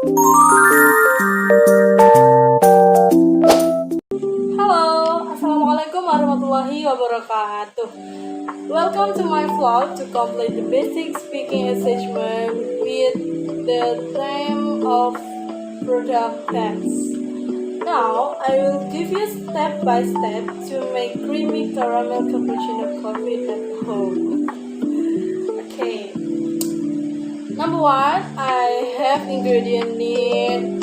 Halo, Assalamualaikum warahmatullahi wabarakatuh. Welcome to my vlog to complete the basic speaking assessment with the theme of product text. Now, I will give you step by step to make creamy caramel cappuccino coffee at home. Okay. Number one, I have ingredient need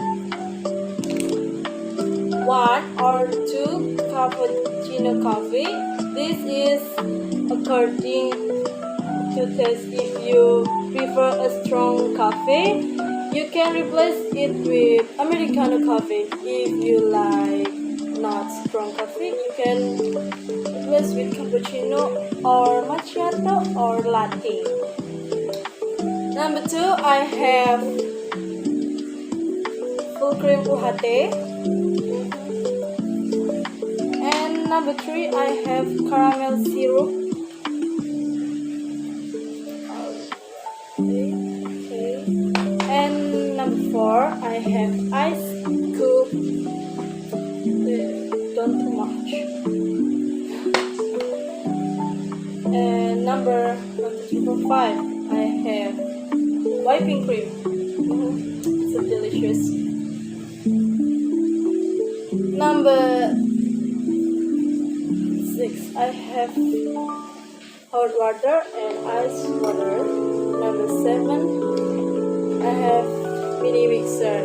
1 or 2 cappuccino coffee. This is according to taste. If you prefer a strong coffee, you can replace it with Americano coffee. If you like not strong coffee, you can replace with cappuccino or macchiato or latte. Number 2, I have full cream UHT. And number 3, I have caramel syrup. Okay. And number 4, I have ice cube. Don't too much. And number 5, I have whipping cream. It's so delicious. Number 6, I have hot water and ice water. Number 7, I have mini mixer.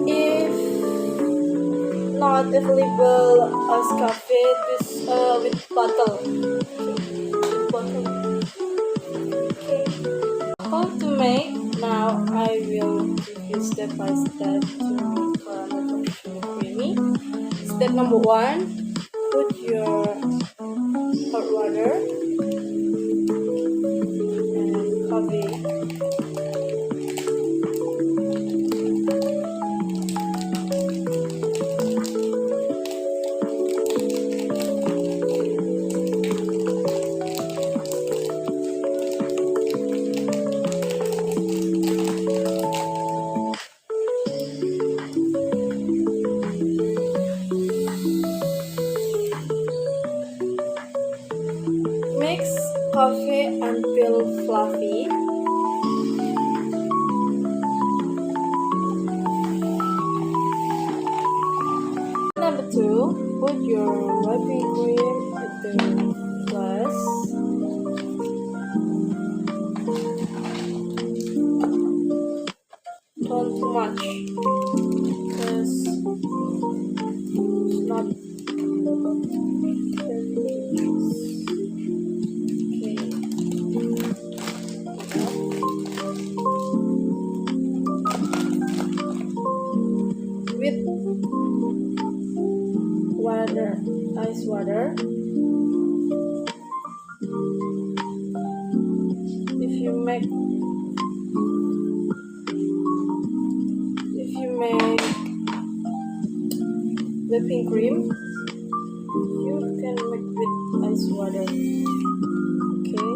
If not available as cafe, this with bottle. Okay. How to make? Now I will give you step by step to make caramel cappuccino creamy. Step number 1. Put your hot water and coffee. Mix coffee until fluffy. Number 2, put your whipping cream at the glass. Don't too much because it's not delicious. With water, ice water. If you make whipping cream, you can make with ice water. Okay.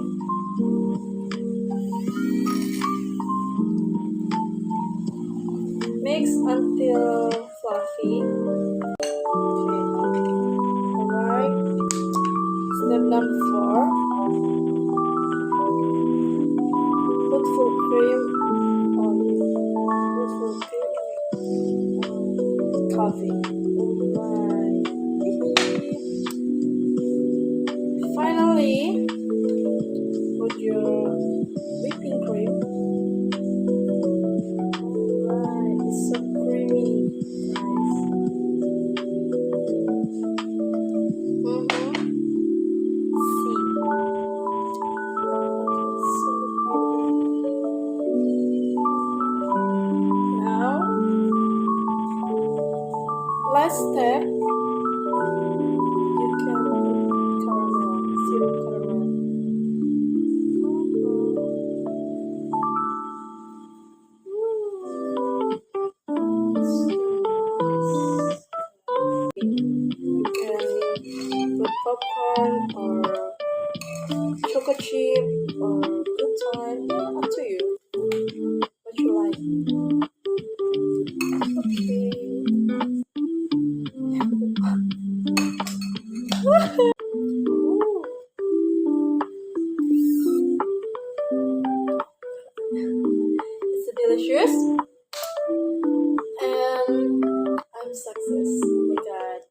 Mix until fluffy. Okay. Alright. Step number 4. Put full cream on coffee. Alright. Finally, put your whipping cream. So creamy, nice. See. Now, last step, you can put caramel, syrup caramel. Put popcorn or choco chip or good time, up to you, what you like. delicious. And I'm success. Oh my god.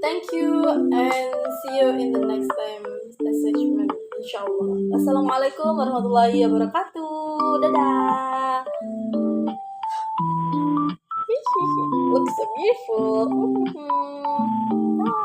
Thank you and see you in the next time assessment insyaallah. Assalamualaikum warahmatullahi wabarakatuh. Dadah. Looks so beautiful. Bye.